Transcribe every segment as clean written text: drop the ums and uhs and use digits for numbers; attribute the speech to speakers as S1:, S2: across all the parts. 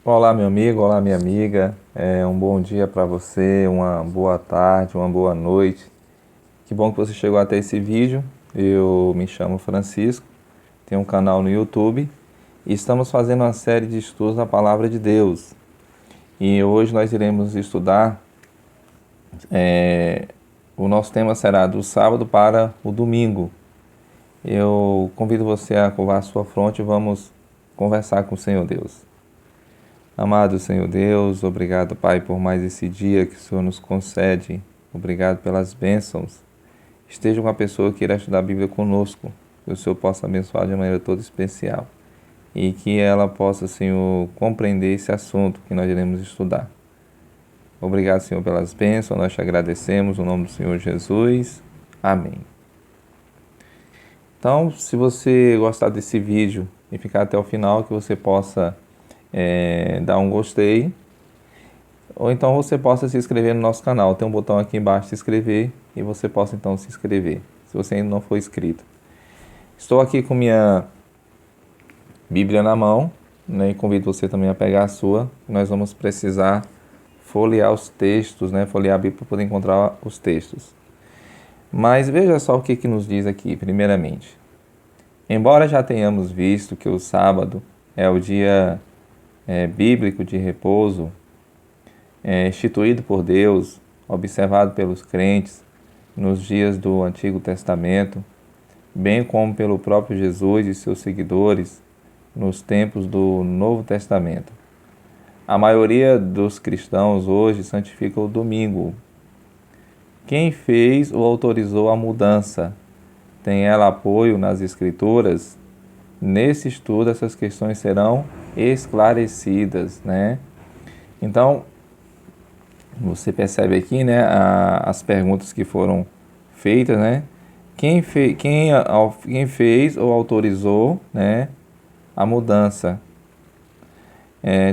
S1: Olá, meu amigo, olá, minha amiga. Um bom dia para você, uma boa tarde, uma boa noite. Que bom que você chegou até esse vídeo. Eu me chamo Francisco, tenho um canal no YouTube e estamos fazendo uma série de estudos da Palavra de Deus. E hoje nós iremos estudar, o nosso tema será do sábado para o domingo. Eu convido você a curvar a sua fronte e vamos conversar com o Senhor Deus. Amado Senhor Deus, obrigado, Pai, por mais esse dia que o Senhor nos concede. Obrigado pelas bênçãos. Esteja com a pessoa que irá estudar a Bíblia conosco, que o Senhor possa abençoar de maneira toda especial e que ela possa, Senhor, compreender esse assunto que nós iremos estudar. Obrigado, Senhor, pelas bênçãos. Nós te agradecemos no nome do Senhor Jesus. Amém. Então, se você gostar desse vídeo e ficar até o final, que você possa dar um gostei, ou então você possa se inscrever no nosso canal. Tem um botão aqui embaixo de se inscrever e você possa então se inscrever, se você ainda não for inscrito. Estou aqui com minha Bíblia na mão, né, e convido você também a pegar a sua. Nós vamos precisar folhear os textos, né, folhear a Bíblia para poder encontrar os textos. Mas veja só o que nos diz aqui, primeiramente. Embora já tenhamos visto que o sábado é o dia bíblico de repouso, instituído por Deus, observado pelos crentes nos dias do Antigo Testamento, bem como pelo próprio Jesus e seus seguidores nos tempos do Novo Testamento. A maioria dos cristãos hoje santifica o domingo. Quem fez ou autorizou a mudança? Tem ela apoio nas Escrituras? Nesse estudo, essas questões serão esclarecidas, né? Então, você percebe aqui, né, as perguntas que foram feitas, né? Quem fez ou autorizou, né, a mudança?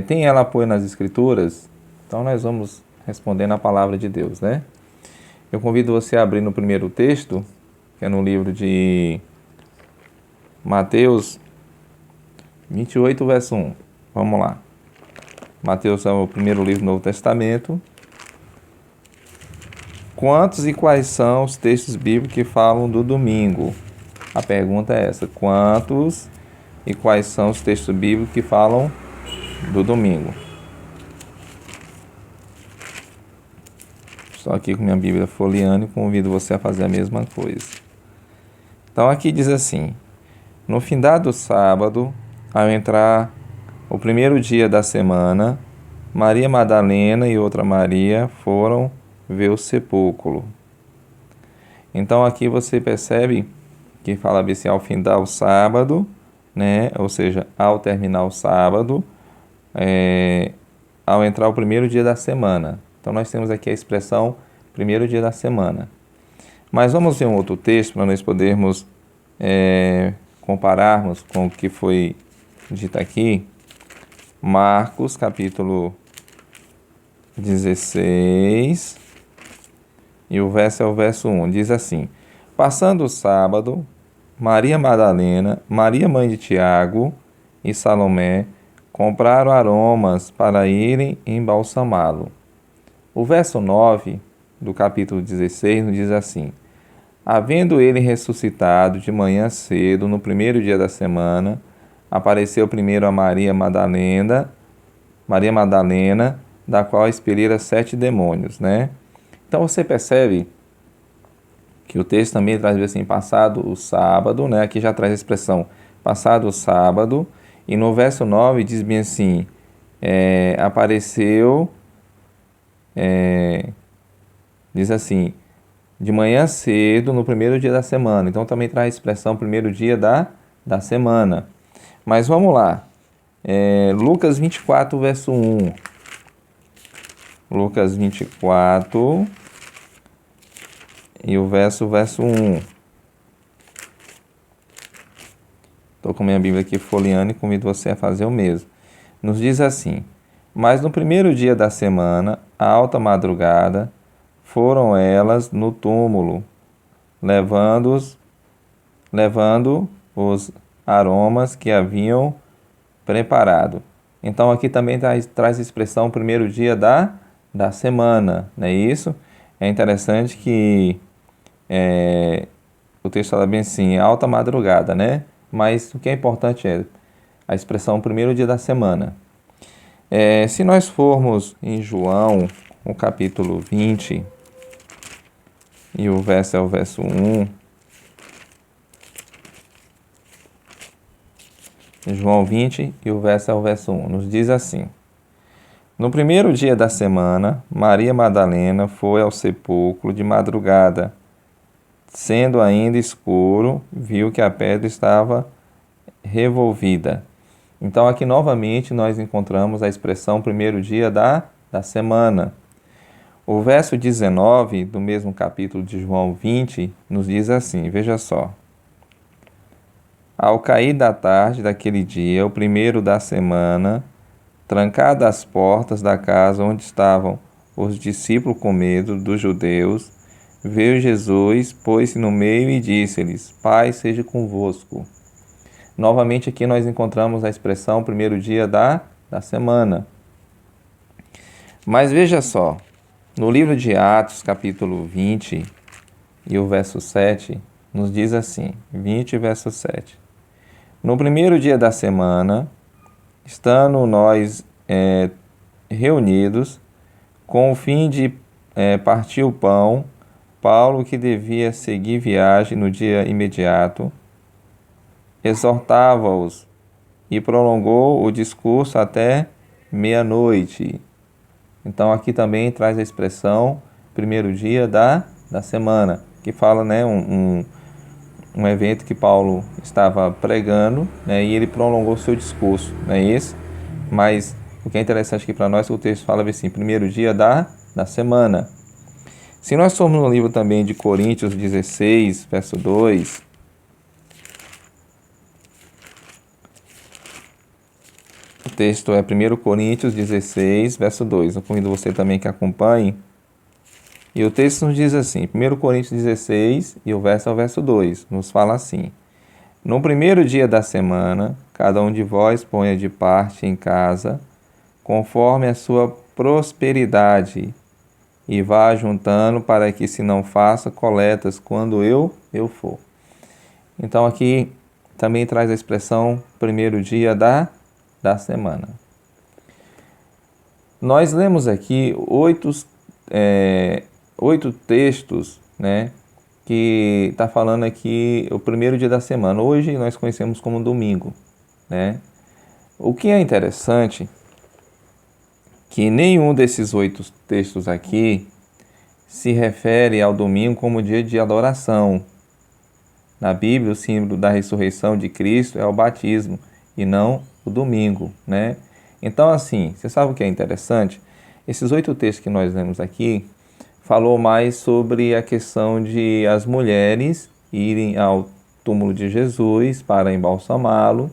S1: Tem ela apoio nas Escrituras? Então, nós vamos responder na palavra de Deus, né? Eu convido você a abrir no primeiro texto, que é no livro de Mateus 28, verso 1. Vamos lá. Mateus é o primeiro livro do Novo Testamento. Quantos e quais são os textos bíblicos que falam do domingo? A pergunta é essa: quantos e quais são os textos bíblicos que falam do domingo? Estou aqui com minha Bíblia folheando e convido você a fazer a mesma coisa. Então aqui diz assim: no findado sábado, ao entrar o primeiro dia da semana, Maria Madalena e outra Maria foram ver o sepulcro. Então aqui você percebe que fala assim, ao findar o sábado, né? Ou seja, ao terminar o sábado, ao entrar o primeiro dia da semana. Então nós temos aqui a expressão primeiro dia da semana. Mas vamos ver um outro texto para nós podermos compararmos com o que foi dito aqui. Marcos, capítulo 16, e o verso é o verso 1. Diz assim: passando o sábado, Maria Madalena, Maria mãe de Tiago e Salomé compraram aromas para irem embalsamá-lo. O verso 9 do capítulo 16 nos diz assim: havendo ele ressuscitado de manhã cedo, no primeiro dia da semana, apareceu primeiro a Maria Madalena, da qual expelira 7 demônios, né? Então você percebe que o texto também traz assim, passado o sábado, né? Aqui já traz a expressão passado o sábado, e no verso 9 diz bem assim, apareceu, diz assim, de manhã cedo, no primeiro dia da semana. Então também traz a expressão primeiro dia da semana. Mas vamos lá. Lucas 24, verso 1. Lucas 24 e o verso 1. Estou com minha Bíblia aqui folheando e convido você a fazer o mesmo. Nos diz assim: mas no primeiro dia da semana, à alta madrugada, foram elas no túmulo, levando os aromas que haviam preparado. Então aqui também traz a expressão primeiro dia da semana, não é isso? É interessante que o texto fala bem assim, alta madrugada, né? Mas o que é importante é a expressão primeiro dia da semana. Se nós formos em João, o capítulo 20, e o verso é o verso 1, João 20 e o verso é o verso 1, nos diz assim: No primeiro dia da semana, Maria Madalena foi ao sepulcro de madrugada. Sendo ainda escuro, viu que a pedra estava revolvida. Então, aqui novamente nós encontramos a expressão primeiro dia da semana. O verso 19 do mesmo capítulo de João 20 nos diz assim: veja só. Ao cair da tarde daquele dia, o primeiro da semana, trancadas as portas da casa onde estavam os discípulos com medo dos judeus, veio Jesus, pôs-se no meio e disse-lhes: Paz seja convosco. Novamente aqui nós encontramos a expressão primeiro dia da semana. Mas veja só, no livro de Atos, capítulo 20, e o verso 7, nos diz assim, 20, verso 7. No primeiro dia da semana, estando nós reunidos, com o fim de partir o pão, Paulo, que devia seguir viagem no dia imediato, exortava-os e prolongou o discurso até meia-noite. Então aqui também traz a expressão primeiro dia da semana, que fala, né, um evento que Paulo estava pregando, né, e ele prolongou seu discurso, não é isso? Mas o que é interessante aqui para nós é que o texto fala assim, primeiro dia da semana. Se nós formos no livro também de Coríntios 16, verso 2, o texto é 1 Coríntios 16, verso 2. Eu convido você também que acompanhe. E o texto nos diz assim, 1 Coríntios 16, e o verso é o verso 2, nos fala assim: No primeiro dia da semana, cada um de vós ponha de parte em casa, conforme a sua prosperidade, e vá juntando para que se não faça coletas quando eu for. Então aqui também traz a expressão primeiro dia da semana. Nós lemos aqui 8 textos, né, que está falando aqui o primeiro dia da semana. Hoje nós conhecemos como domingo, né? O que é interessante que nenhum desses 8 textos aqui se refere ao domingo como dia de adoração. Na Bíblia, o símbolo da ressurreição de Cristo é o batismo e não o domingo, né? Então, assim, você sabe o que é interessante? Esses 8 textos que nós lemos aqui falou mais sobre a questão de as mulheres irem ao túmulo de Jesus para embalsamá-lo,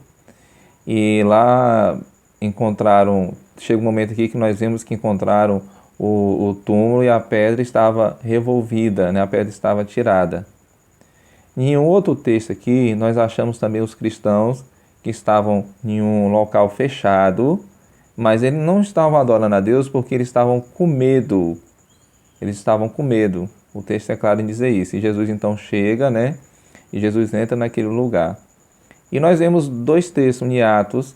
S1: e lá encontraram, chega um momento aqui que nós vemos que encontraram o túmulo e a pedra estava revolvida, né? A pedra estava tirada. Em um outro texto aqui, nós achamos também os cristãos que estavam em um local fechado, mas eles não estavam adorando a Deus porque eles estavam com medo. Eles estavam com medo. O texto é claro em dizer isso. E Jesus então chega, né? E Jesus entra naquele lugar. E nós vemos 2 textos em Atos.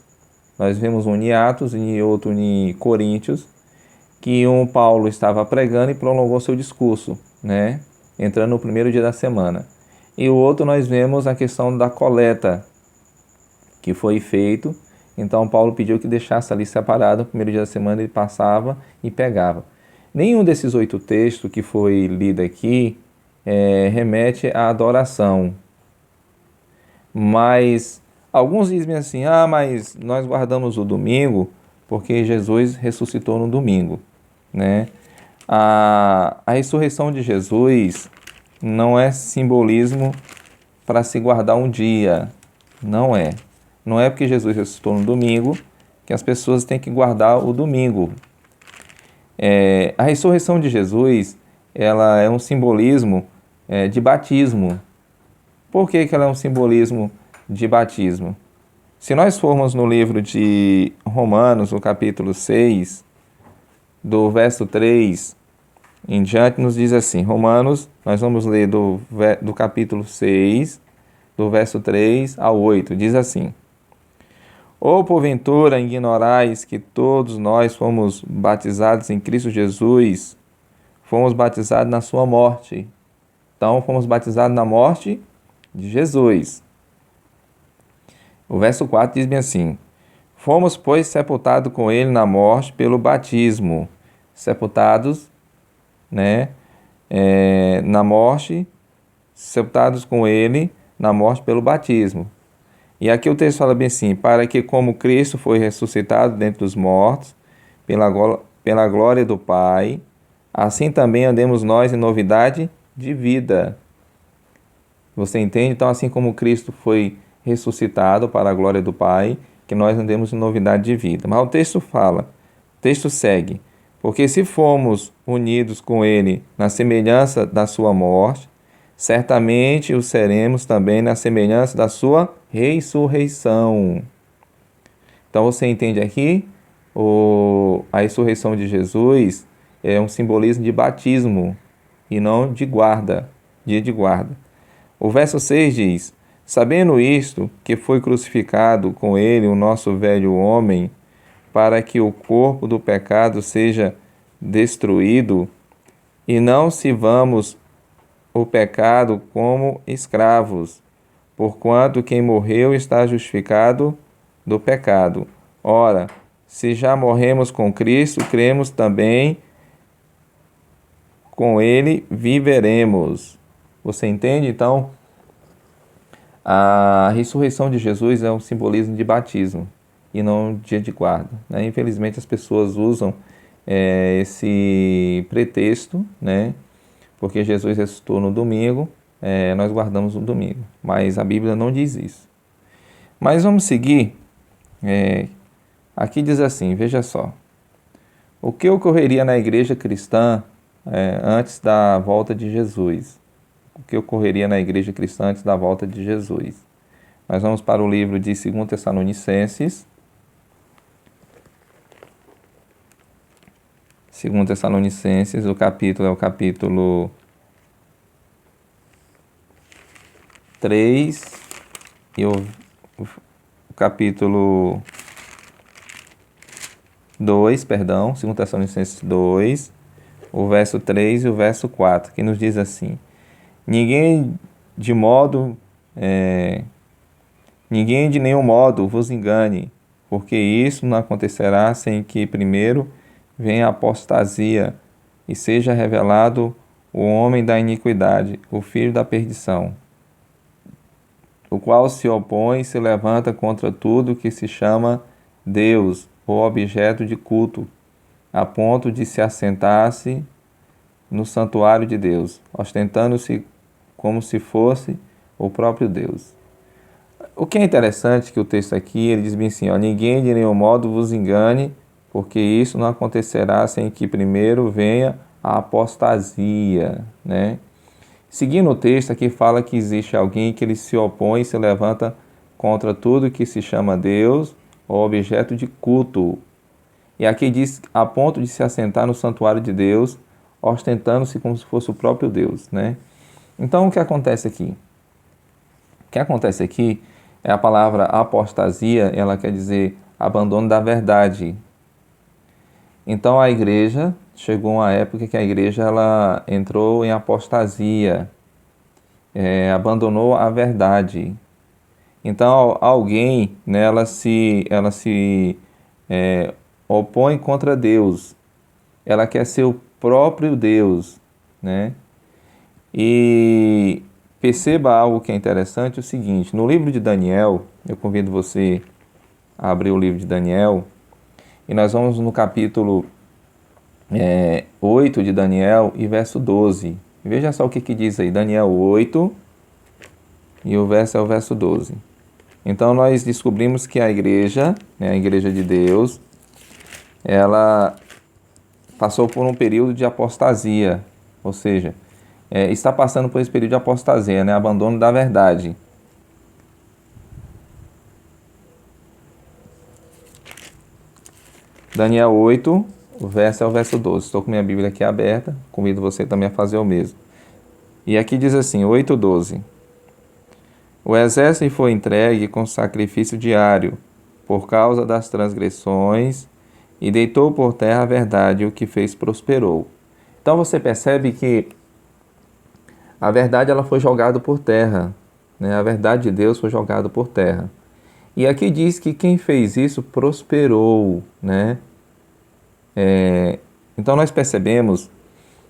S1: Nós vemos um em Atos e outro em Coríntios, que Paulo estava pregando e prolongou seu discurso, né? Entrando no primeiro dia da semana. E o outro nós vemos a questão da coleta que foi feito. Então Paulo pediu que deixasse ali separado, no primeiro dia da semana ele passava e pegava. Nenhum desses 8 textos que foi lido aqui remete à adoração. Mas alguns dizem assim, mas nós guardamos o domingo porque Jesus ressuscitou no domingo, né? A ressurreição de Jesus não é simbolismo para se guardar um dia, não é. Não é porque Jesus ressuscitou no domingo que as pessoas têm que guardar o domingo. A ressurreição de Jesus, ela é um simbolismo de batismo. Por que ela é um simbolismo de batismo? Se nós formos no livro de Romanos, no capítulo 6, do verso 3 em diante, nos diz assim, Romanos, nós vamos ler do capítulo 6, do verso 3 ao 8, diz assim: Ou porventura ignorais que todos nós fomos batizados em Cristo Jesus, fomos batizados na sua morte. Então, fomos batizados na morte de Jesus. O verso 4 diz bem assim: Fomos, pois, sepultados com ele na morte pelo batismo. Sepultados, na morte, sepultados com ele na morte pelo batismo. E aqui o texto fala bem assim: para que, como Cristo foi ressuscitado dentre os mortos, pela glória do Pai, assim também andemos nós em novidade de vida. Você entende? Então, assim como Cristo foi ressuscitado para a glória do Pai, que nós andemos em novidade de vida. Mas o texto segue: porque se fomos unidos com Ele na semelhança da sua morte, certamente o seremos também na semelhança da sua ressurreição. Então você entende aqui? A ressurreição de Jesus é um simbolismo de batismo e não de guarda, dia de guarda. O verso 6 diz: Sabendo isto, que foi crucificado com ele o nosso velho homem, para que o corpo do pecado seja destruído, e não sirvamos o pecado como escravos, porquanto quem morreu está justificado do pecado. Ora, se já morremos com Cristo, cremos também com ele viveremos. Você entende? Então, a ressurreição de Jesus é um simbolismo de batismo e não dia de guarda. Infelizmente, as pessoas usam esse pretexto, porque Jesus ressuscitou no domingo, nós guardamos no domingo. Mas a Bíblia não diz isso. Mas vamos seguir. Aqui diz assim, veja só. O que ocorreria na igreja cristã antes da volta de Jesus? O que ocorreria na igreja cristã antes da volta de Jesus? Nós vamos para o livro de 2 Tessalonicenses. 2 Tessalonicenses, o capítulo é o capítulo 3 e o capítulo 2, 2 Tessalonicenses 2, o verso 3 e o verso 4, que nos diz assim: Ninguém de nenhum modo vos engane, porque isso não acontecerá sem que primeiro venha a apostasia e seja revelado o homem da iniquidade, o filho da perdição, o qual se opõe e se levanta contra tudo que se chama Deus ou objeto de culto, a ponto de se assentar-se no santuário de Deus, ostentando-se como se fosse o próprio Deus. O que é interessante que o texto aqui, ele diz bem assim, ninguém de nenhum modo vos engane, porque isso não acontecerá sem que primeiro venha a apostasia, Seguindo o texto, aqui fala que existe alguém que ele se opõe e se levanta contra tudo que se chama Deus ou objeto de culto. E aqui diz, a ponto de se assentar no santuário de Deus, ostentando-se como se fosse o próprio Deus, Então, o que acontece aqui? O que acontece aqui é a palavra apostasia, ela quer dizer abandono da verdade. Então, a igreja, chegou uma época que a igreja ela entrou em apostasia, abandonou a verdade. Então, alguém, ela se opõe contra Deus. Ela quer ser o próprio Deus, E perceba algo que é interessante, o seguinte, no livro de Daniel, eu convido você a abrir o livro de Daniel, e nós vamos no capítulo 8 de Daniel e verso 12. Veja só o que diz aí, Daniel 8 e o verso é o verso 12. Então nós descobrimos que a igreja de Deus, ela passou por um período de apostasia, ou seja, está passando por esse período de apostasia, abandono da verdade. Daniel 8, o verso é o verso 12. Estou com minha Bíblia aqui aberta, convido você também a fazer o mesmo. E aqui diz assim, 8:12. O exército foi entregue com sacrifício diário, por causa das transgressões, e deitou por terra a verdade, e o que fez prosperou. Então você percebe que a verdade ela foi jogada por terra, né? A verdade de Deus foi jogada por terra. E aqui diz que quem fez isso prosperou, né? Então nós percebemos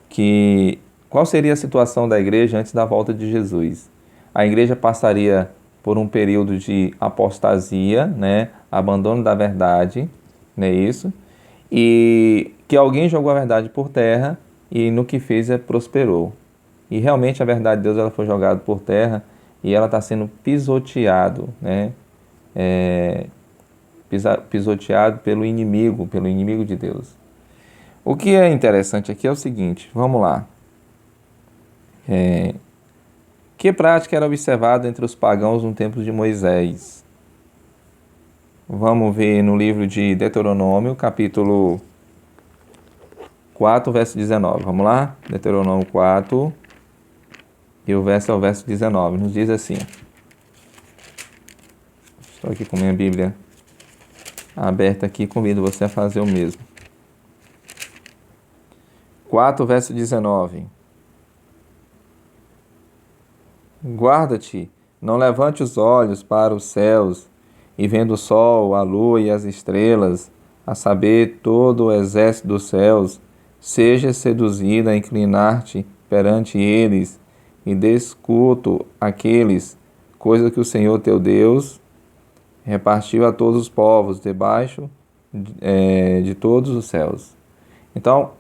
S1: que qual seria a situação da igreja antes da volta de Jesus? A igreja passaria por um período de apostasia, né? Abandono da verdade, não é isso? E que alguém jogou a verdade por terra e no que fez prosperou. E realmente a verdade de Deus ela foi jogada por terra e ela está sendo pisoteado, né? Pisoteado pelo inimigo de Deus. O que é interessante aqui é o seguinte, vamos lá. Que prática era observada entre os pagãos no tempo de Moisés? Vamos ver no livro de Deuteronômio, capítulo 4, verso 19. Vamos lá? Deuteronômio 4, e o verso é o verso 19. Nos diz assim. Estou aqui com minha Bíblia aberta aqui, convido você a fazer o mesmo. 4, verso 19. Guarda-te, não levante os olhos para os céus, e vendo o sol, a lua e as estrelas, a saber, todo o exército dos céus, seja seduzida a inclinar-te perante eles, e desculto aqueles, coisa que o Senhor teu Deus repartiu a todos os povos, debaixo de todos os céus. Então,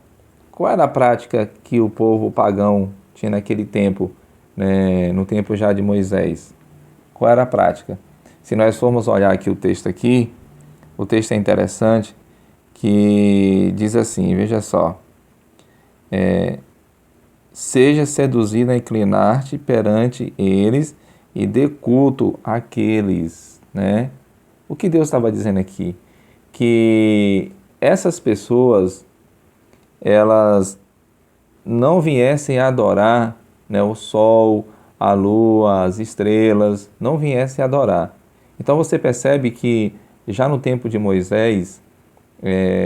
S1: qual era a prática que o povo pagão tinha naquele tempo, né, no tempo já de Moisés? Qual era a prática? Se nós formos olhar aqui o texto é interessante, que diz assim, veja só, seja seduzido a inclinar-te perante eles e dê culto àqueles, né? O que Deus estava dizendo aqui? Que essas pessoas, elas não viessem adorar, né, o sol, a lua, as estrelas, não viessem adorar. Então você percebe que já no tempo de Moisés,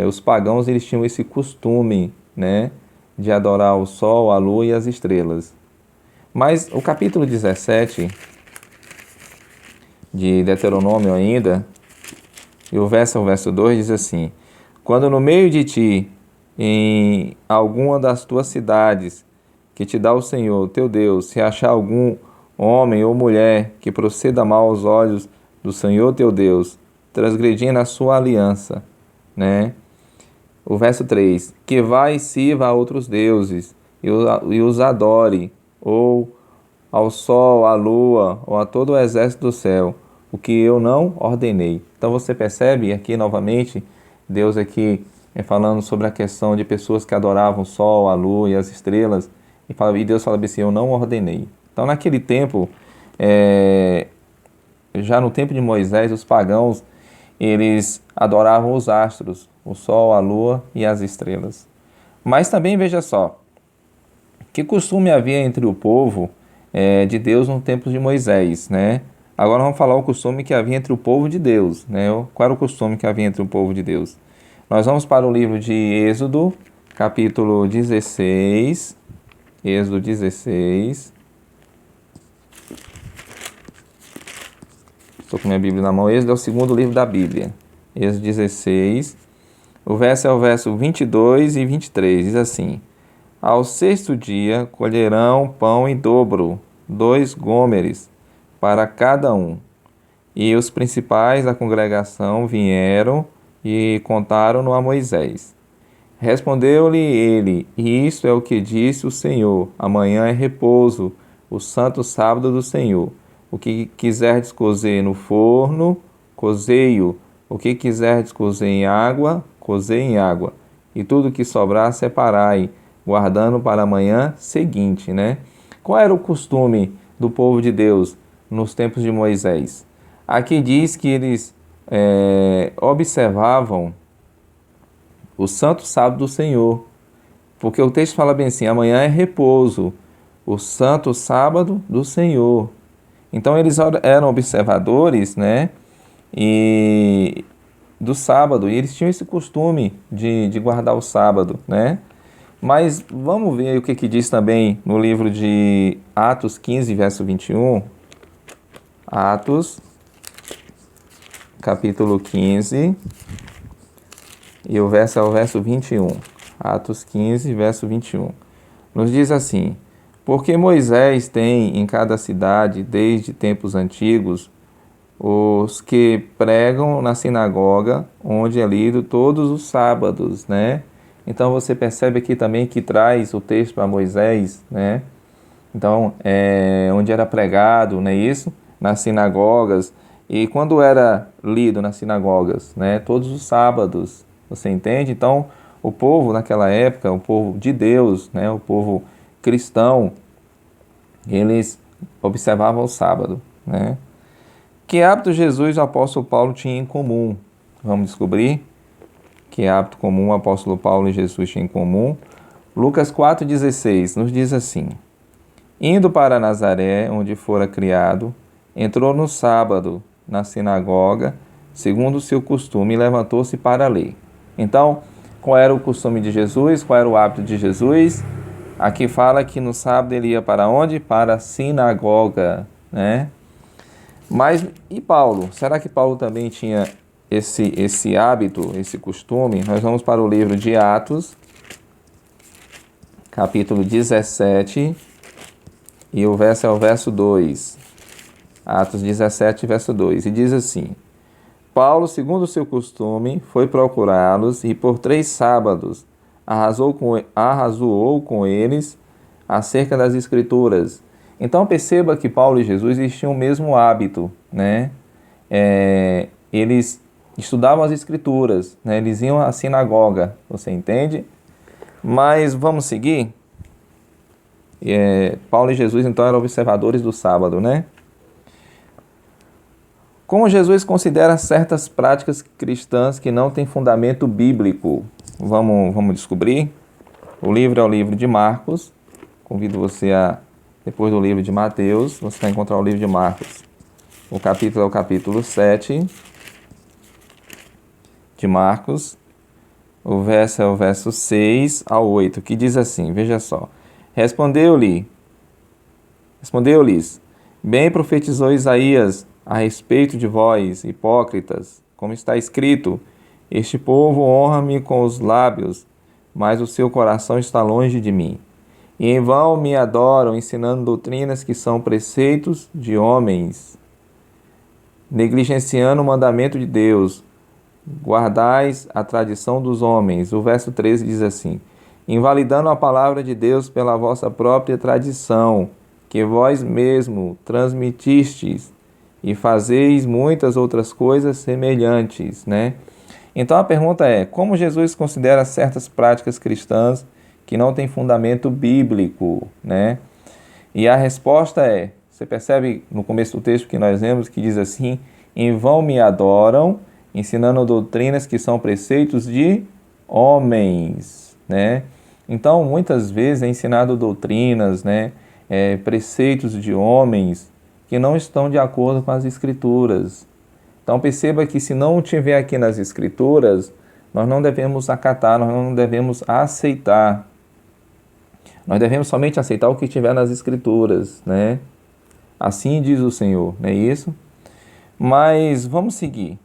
S1: os pagãos eles tinham esse costume, né, de adorar o sol, a lua e as estrelas. Mas o capítulo 17 de Deuteronômio ainda, e o verso 2 diz assim, quando no meio de ti, em alguma das tuas cidades, que te dá o Senhor, teu Deus, se achar algum homem ou mulher que proceda mal aos olhos do Senhor, teu Deus, transgredindo a sua aliança, né? O verso 3, que vá e sirva a outros deuses e os adore, ou ao sol, à lua, ou a todo o exército do céu, o que eu não ordenei. Então você percebe aqui novamente, Deus aqui falando sobre a questão de pessoas que adoravam o sol, a lua e as estrelas, e Deus fala assim, eu não ordenei. Então naquele tempo, já no tempo de Moisés, os pagãos, eles adoravam os astros, o sol, a lua e as estrelas. Mas também, veja só, que costume havia entre o povo de Deus no tempo de Moisés, né? Agora vamos falar o costume que havia entre o povo de Deus, né? Qual era o costume que havia entre o povo de Deus? Nós vamos para o livro de Êxodo, capítulo 16, Êxodo 16. Estou com minha Bíblia na mão. Êxodo é o segundo livro da Bíblia. Êxodo 16. O verso é o verso 22 e 23. Diz assim, ao sexto dia colherão pão em dobro, 2 gômeres para cada um. E os principais da congregação vieram e contaram-no a Moisés. Respondeu-lhe ele, isto é o que disse o Senhor, amanhã é repouso, o santo sábado do Senhor. O que quiserdes cozer no forno, cozei-o. O que quiserdes cozer em água, cozei em água. E tudo que sobrar, separai, guardando para a manhã seguinte, né? Qual era o costume do povo de Deus nos tempos de Moisés? Aqui diz que eles observavam o santo sábado do Senhor. Porque o texto fala bem assim, amanhã é repouso, o santo sábado do Senhor. Então eles eram observadores, né, e do sábado, e eles tinham esse costume de guardar o sábado, né? Mas vamos ver o que diz também no livro de Atos 15, verso 21. Atos, capítulo 15, e o verso é o verso 21. Atos 15, verso 21. Nos diz assim: porque Moisés tem em cada cidade, desde tempos antigos, os que pregam na sinagoga, onde é lido todos os sábados, né? Então você percebe aqui também que traz o texto para Moisés, né? Então, onde era pregado, não é isso? Nas sinagogas. E quando era lido nas sinagogas, né? Todos os sábados, você entende? Então, o povo naquela época, o povo de Deus, né? O povo cristão, eles observavam o sábado, né? Que hábito Jesus e o apóstolo Paulo tinham em comum? Vamos descobrir que hábito comum o apóstolo Paulo e Jesus tinham em comum. Lucas 4,16 nos diz assim: indo para Nazaré, onde fora criado, entrou no sábado na sinagoga, segundo o seu costume, e levantou-se para ler. Então, qual era o costume de Jesus? Qual era o hábito de Jesus? Aqui fala que no sábado ele ia para onde? Para a sinagoga, né? Mas e Paulo? Será que Paulo também tinha esse hábito, esse costume? Nós vamos para o livro de Atos, capítulo 17, e o verso é o verso 2. Atos 17, verso 2. E diz assim: Paulo, segundo o seu costume, foi procurá-los e por 3 sábados arrazoou com eles acerca das Escrituras. Então perceba que Paulo e Jesus eles tinham o mesmo hábito, né? Eles estudavam as Escrituras, né? Eles iam à sinagoga, você entende? Mas vamos seguir? Paulo e Jesus então eram observadores do sábado, né? Como Jesus considera certas práticas cristãs que não têm fundamento bíblico? Vamos descobrir? O livro é o livro de Marcos. Convido você a, depois do livro de Mateus, você vai encontrar o livro de Marcos. O capítulo é o capítulo 7 de Marcos. O verso é o verso 6 ao 8, que diz assim, veja só. Respondeu-lhes, bem profetizou Isaías a respeito de vós, hipócritas, como está escrito, este povo honra-me com os lábios, mas o seu coração está longe de mim. E em vão me adoram, ensinando doutrinas que são preceitos de homens, negligenciando o mandamento de Deus. Guardais a tradição dos homens. O verso 13 diz assim: invalidando a palavra de Deus pela vossa própria tradição, que vós mesmo transmitistes, e fazeis muitas outras coisas semelhantes, né? Então a pergunta é, como Jesus considera certas práticas cristãs que não têm fundamento bíblico, né? E a resposta é, você percebe no começo do texto que nós lemos, que diz assim, em vão me adoram, ensinando doutrinas que são preceitos de homens, né? Então, muitas vezes é ensinado doutrinas, né? Preceitos de homens que não estão de acordo com as Escrituras. Então, perceba que se não tiver aqui nas Escrituras, nós não devemos acatar, nós não devemos aceitar. Nós devemos somente aceitar o que tiver nas Escrituras, né? Assim diz o Senhor, não é isso? Mas vamos seguir.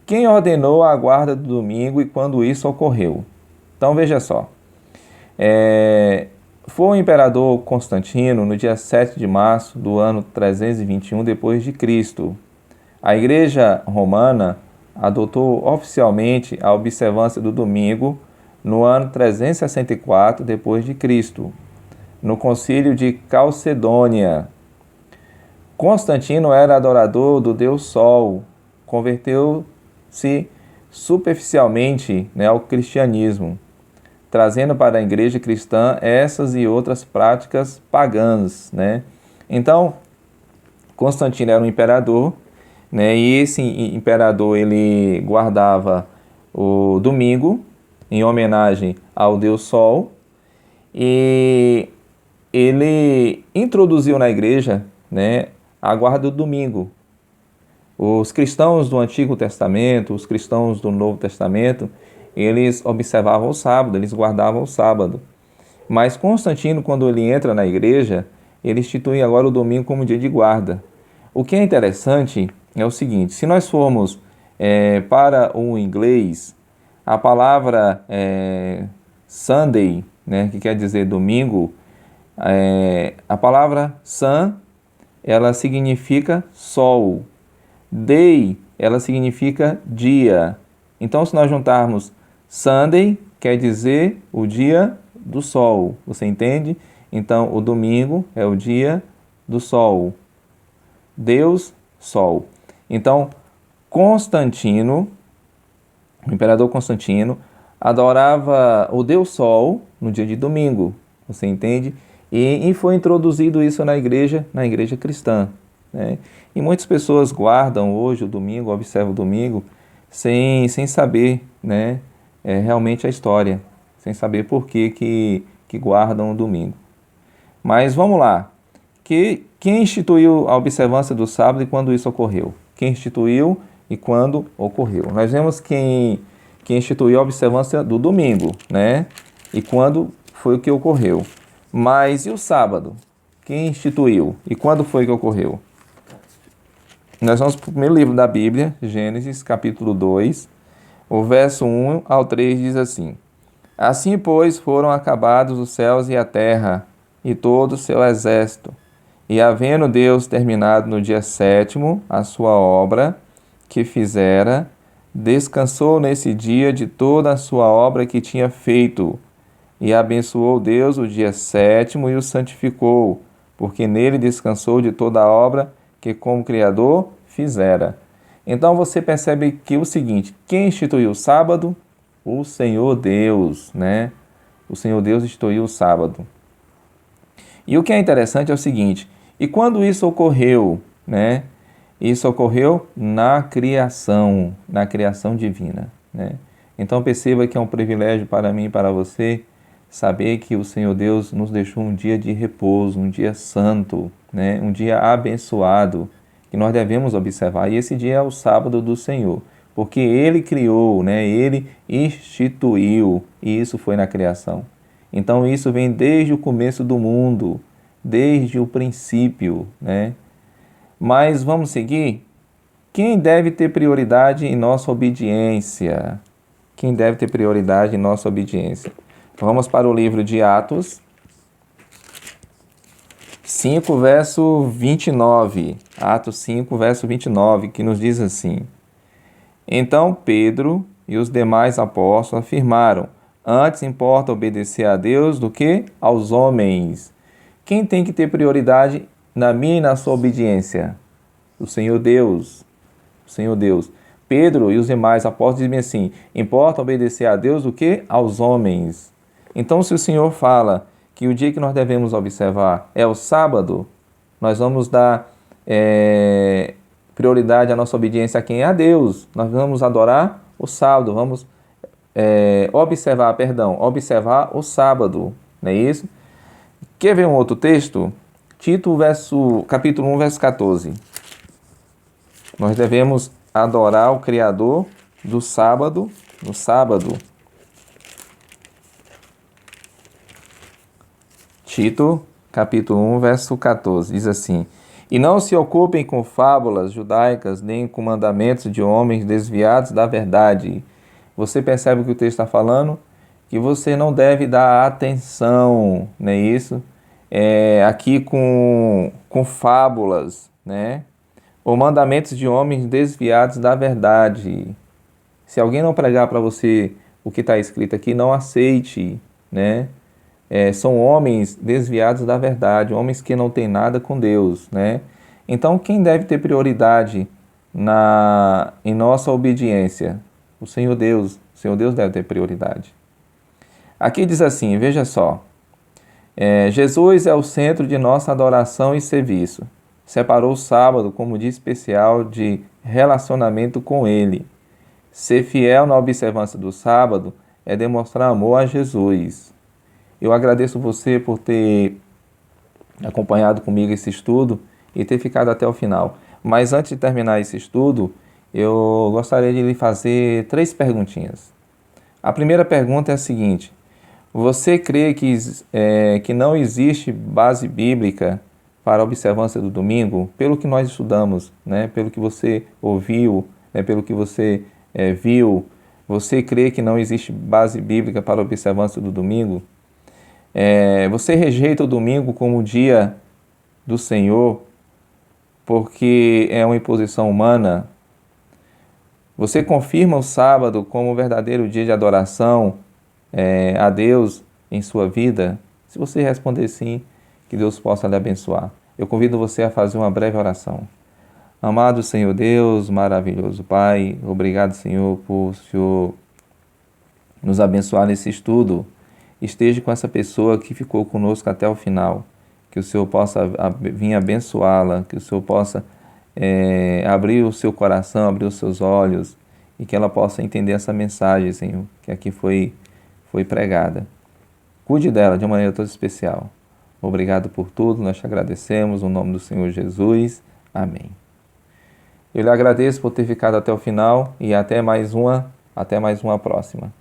S1: Quem ordenou a guarda do domingo e quando isso ocorreu? Então veja só. Foi o imperador Constantino no dia 7 de março do ano 321 depois de Cristo. A Igreja Romana adotou oficialmente a observância do domingo no ano 364 depois de Cristo, no Concílio de Calcedônia. Constantino era adorador do deus Sol, converteu-se superficialmente, né, ao cristianismo, trazendo para a igreja cristã essas e outras práticas pagãs, né? Então, Constantino era um imperador, né? E esse imperador ele guardava o domingo, em homenagem ao Deus Sol, e ele introduziu na igreja, né, a guarda do domingo. Os cristãos do Antigo Testamento, os cristãos do Novo Testamento, eles observavam o sábado, eles guardavam o sábado. Mas Constantino, quando ele entra na igreja, ele institui agora o domingo como dia de guarda. O que é interessante é o seguinte: se nós formos para o inglês, a palavra Sunday, né, que quer dizer domingo, a palavra sun, ela significa sol. Day, ela significa dia. Então, se nós juntarmos Sunday, quer dizer o dia do sol. Você entende? Então, o domingo é o dia do sol. Deus, sol. Então, Constantino, o imperador Constantino, adorava o Deus Sol no dia de domingo. Você entende? E foi introduzido isso na igreja cristã, né? E muitas pessoas guardam hoje o domingo, observam o domingo, sem saber, né, realmente a história, sem saber por que guardam o domingo. Mas vamos lá. Quem instituiu a observância do sábado e quando isso ocorreu? Quem instituiu e quando ocorreu? Nós vemos quem instituiu a observância do domingo, né? E quando foi o que ocorreu. Mas e o sábado? Quem instituiu e quando foi que ocorreu? Nós vamos para o primeiro livro da Bíblia, Gênesis, capítulo 2, o verso 1 ao 3 diz assim: Assim, pois, foram acabados os céus e a terra, e todo o seu exército. E havendo Deus terminado no dia 7º a sua obra que fizera, descansou nesse dia de toda a sua obra que tinha feito. E abençoou Deus o dia 7º e o santificou, porque nele descansou de toda a obra que como Criador fizera. Então você percebe que o seguinte: quem instituiu o sábado? O Senhor Deus, né? O Senhor Deus instituiu o sábado. E o que é interessante é o seguinte: e quando isso ocorreu, né? Isso ocorreu na criação divina, né? Então perceba que é um privilégio para mim e para você saber que o Senhor Deus nos deixou um dia de repouso, um dia santo, né? Um dia abençoado, que nós devemos observar. E esse dia é o sábado do Senhor, porque Ele criou, né? Ele instituiu, e isso foi na criação. Então isso vem desde o começo do mundo, desde o princípio, né? Mas vamos seguir? Quem deve ter prioridade em nossa obediência? Quem deve ter prioridade em nossa obediência? Vamos para o livro de Atos 5, verso 29. Atos 5, verso 29, que nos diz assim: Então Pedro e os demais apóstolos afirmaram: Antes importa obedecer a Deus do que aos homens. Quem tem que ter prioridade na minha e na sua obediência? O Senhor Deus. O Senhor Deus. Pedro e os demais apóstolos dizem assim: importa obedecer a Deus do que aos homens. Então, se o Senhor fala que o dia que nós devemos observar é o sábado, nós vamos dar prioridade à nossa obediência a quem? A Deus. Nós vamos adorar o sábado, vamos observar o sábado, não é isso? Quer ver um outro texto? Tito, capítulo 1, verso 14. Nós devemos adorar o Criador do sábado, no sábado. Tito, capítulo 1, verso 14, diz assim: E não se ocupem com fábulas judaicas, nem com mandamentos de homens desviados da verdade. Você percebe o que o texto está falando? Que você não deve dar atenção, não é isso? Aqui com fábulas, né? Ou mandamentos de homens desviados da verdade. Se alguém não pregar para você o que está escrito aqui, não aceite, né? São homens desviados da verdade, homens que não têm nada com Deus, né? Então, quem deve ter prioridade em nossa obediência? O Senhor Deus. O Senhor Deus deve ter prioridade. Aqui diz assim, veja só: Jesus é o centro de nossa adoração e serviço. Separou o sábado como dia especial de relacionamento com Ele. Ser fiel na observância do sábado é demonstrar amor a Jesus. Eu agradeço você por ter acompanhado comigo esse estudo e ter ficado até o final. Mas antes de terminar esse estudo, eu gostaria de lhe fazer 3 perguntinhas. A primeira pergunta é a seguinte: você crê que não existe base bíblica para a observância do domingo? Pelo que nós estudamos, né? Pelo que você ouviu, né? Pelo que você viu, você crê que não existe base bíblica para a observância do domingo? Você rejeita o domingo como o dia do Senhor porque é uma imposição humana? Você confirma o sábado como o verdadeiro dia de adoração a Deus em sua vida? Se você responder sim, que Deus possa lhe abençoar. Eu convido você a fazer uma breve oração. Amado Senhor Deus, maravilhoso Pai, obrigado, Senhor, por o Senhor nos abençoar nesse estudo. Esteja com essa pessoa que ficou conosco até o final. Que o Senhor possa vir abençoá-la, que o Senhor possa abrir o seu coração, abrir os seus olhos e que ela possa entender essa mensagem, Senhor, que aqui foi pregada. Cuide dela de uma maneira toda especial. Obrigado por tudo, nós te agradecemos, no nome do Senhor Jesus. Amém. Eu lhe agradeço por ter ficado até o final e até mais uma próxima.